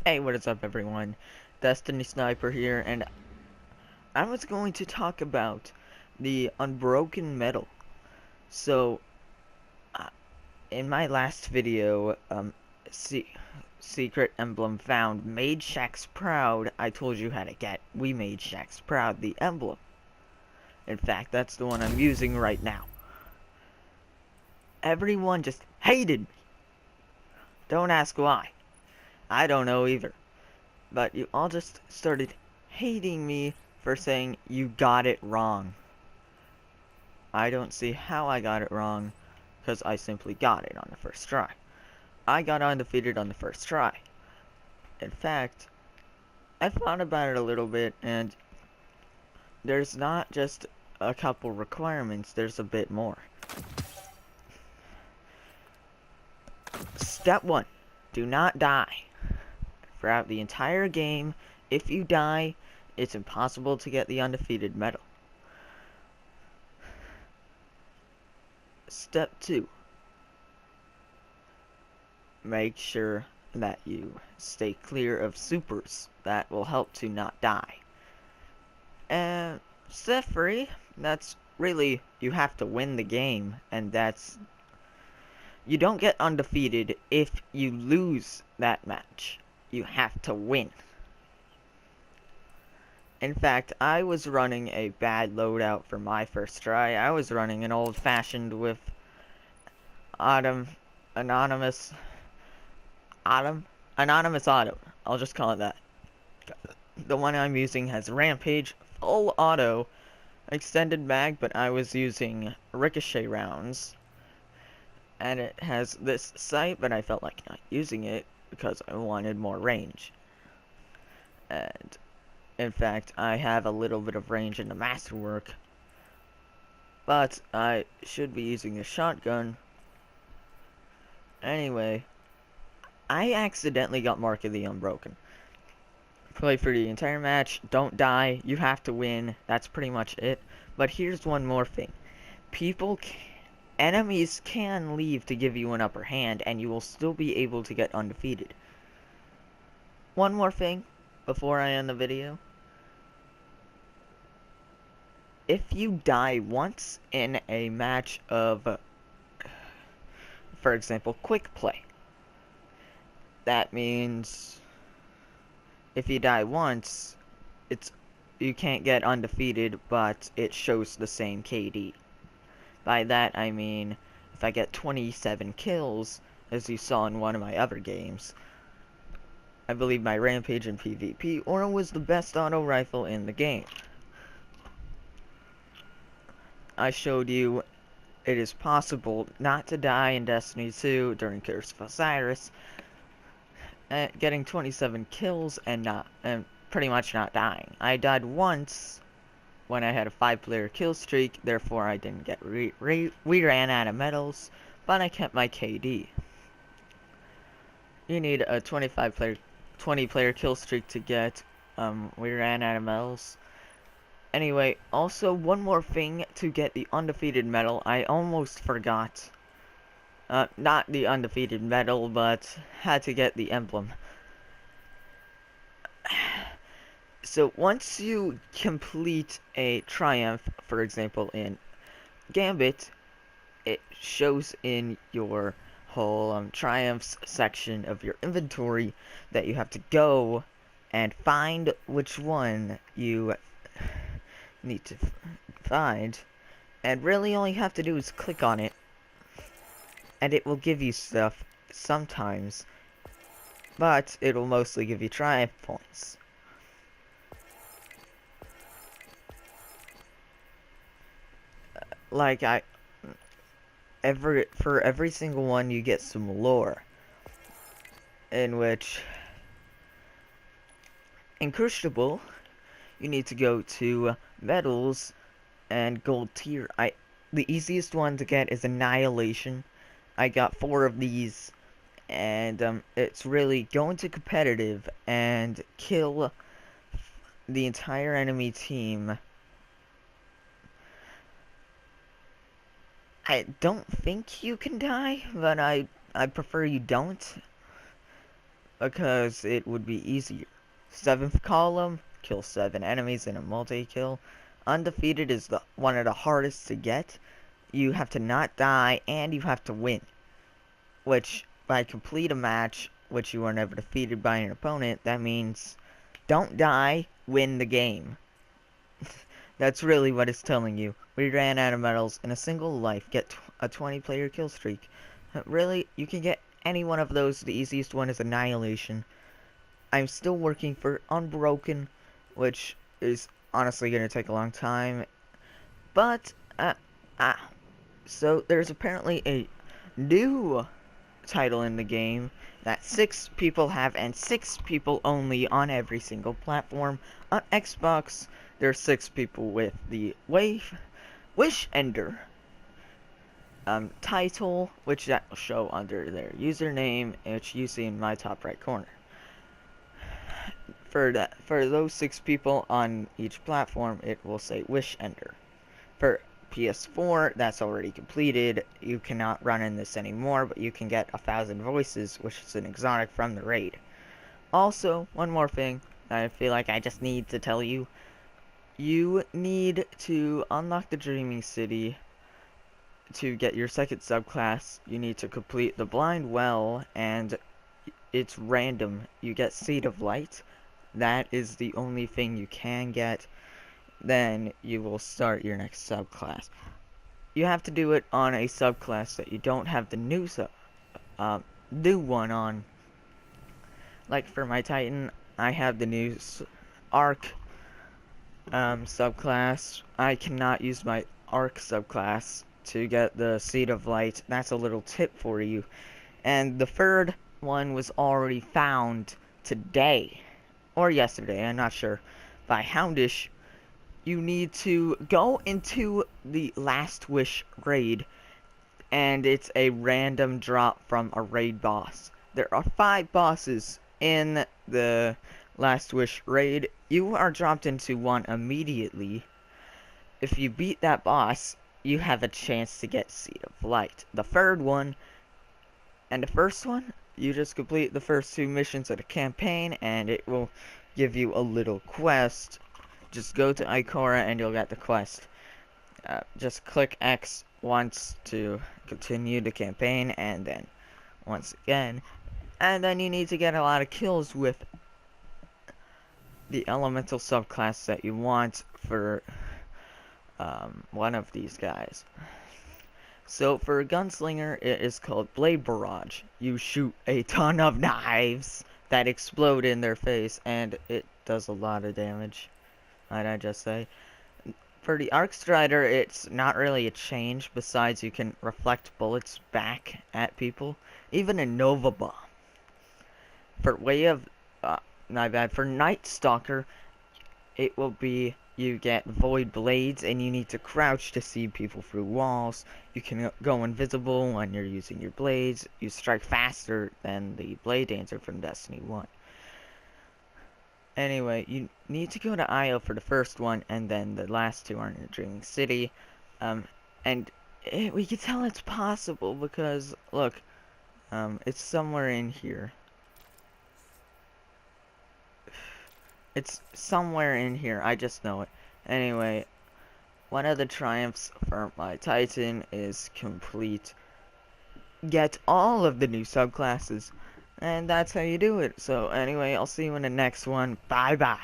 Hey, what is up everyone? Destiny Sniper here, and I was going to talk about the Unbroken medal. So, uh, in my last video, Secret Emblem Found made Shaxx proud. I told you how to get. We made Shaxx proud, the emblem. In fact, that's the one I'm using right now. Everyone just hated me. Don't ask why. I don't know either. But you all just started hating me for saying you got it wrong. I don't see how I got it wrong, because I simply got it on the first try. I got undefeated on the first try. In fact, I thought about it a little bit, and there's not just a couple requirements, there's a bit more. Step 1. Do not die. Throughout the entire game, if you die, it's impossible to get the undefeated medal. Step 2. Make sure that you stay clear of supers. That will help to not die. And step 3, that's really, you have to win the game, and that's, you don't get undefeated if you lose that match. You have to win. In fact, I was running a bad loadout for my first try. I was running an old-fashioned with Anonymous Auto. I'll just call it that. The one I'm using has Rampage, full auto, extended mag, but I was using ricochet rounds. And it has this sight, but I felt like not using it because I wanted more range. And in fact, I have a little bit of range in the masterwork, but I should be using the shotgun. Anyway, I accidentally got Mark of the Unbroken. Play for the entire match, don't die, you have to win, that's pretty much it. But here's one more thing. Enemies can leave to give you an upper hand, and you will still be able to get undefeated. One more thing before I end the video. If you die once in a match of, for example, quick play, that means if you die once, you can't get undefeated, but it shows the same KD. By that I mean, if I get 27 kills, as you saw in one of my other games, I believe my Rampage in PvP, or it was the best auto rifle in the game. I showed you it is possible not to die in Destiny 2 during Curse of Osiris, getting 27 kills and pretty much not dying. I died once when I had a 5-player kill streak, therefore I didn't get we ran out of medals, but I kept my KD. You need a 20-player kill streak to get we ran out of medals. Anyway, also one more thing to get the undefeated medal, I almost forgot. Not the undefeated medal, but had to get the emblem. So once you complete a triumph, for example in Gambit, it shows in your whole triumphs section of your inventory that you have to go and find which one you need to find, and really all you have to do is click on it, and it will give you stuff sometimes, but it will mostly give you triumph points. Like for every single one you get some lore, in which in Crucible you need to go to medals and gold tier. The easiest one to get is Annihilation. I got 4 of these, and it's really go into competitive and kill the entire enemy team. I don't think you can die, but I prefer you don't. because it would be easier. Seventh column, kill 7 enemies in a multi-kill. Undefeated is one of the hardest to get. You have to not die and you have to win. Which, by complete a match, which you are never defeated by an opponent, that means don't die, win the game. That's really what it's telling you. We ran out of medals in a single life, get a 20-player kill streak. Really, you can get any one of those. The easiest one is Annihilation. I'm still working for Unbroken, which is honestly going to take a long time. But, so there's apparently a new title in the game that 6 people have, and 6 people only on every single platform. On Xbox, there's 6 people with the Wish Ender title, which that will show under their username, which you see in my top right corner. For those 6 people on each platform, it will say Wish Ender. For PS4, that's already completed. You cannot run in this anymore, but you can get 1,000 voices, which is an exotic from the raid. Also, one more thing I feel like I just need to tell you. You need to unlock the Dreaming City to get your second subclass. You need to complete the Blind Well, and it's random. You get Seed of Light. That is the only thing you can get. Then you will start your next subclass. You have to do it on a subclass that you don't have the new one on. Like for my Titan, I have the new Arc subclass. I cannot use my Arc subclass to get the Seed of Light. That's a little tip for you. And the third one was already found today, or yesterday, I'm not sure, by Houndish. You need to go into the Last Wish raid, and it's a random drop from a raid boss. There are 5 bosses in the Last Wish raid. You are dropped into one immediately. If you beat that boss, you have a chance to get Seed of Light. The third one and the first one, you just complete the first 2 missions of the campaign, and it will give you a little quest. Just go to Ikora and you'll get the quest. Just click X once to continue the campaign, and then once again. And then you need to get a lot of kills with the elemental subclass that you want for one of these guys. So for a gunslinger, it is called Blade Barrage. You shoot a ton of knives that explode in their face, and it does a lot of damage, might I just say. For the Arc Strider, it's not really a change, besides you can reflect bullets back at people. Even a Nova Bomb. For for Night Stalker, it will be, you get Void Blades, and you need to crouch to see people through walls. You can go invisible when you're using your blades. You strike faster than the Blade Dancer from Destiny 1. Anyway, you need to go to Io for the first one, and then the last 2 are in the Dreaming City. We can tell it's possible because, look, it's somewhere in here. It's somewhere in here, I just know it. Anyway, one of the triumphs for my Titan is complete. Get all of the new subclasses, and that's how you do it. So anyway, I'll see you in the next one. Bye bye.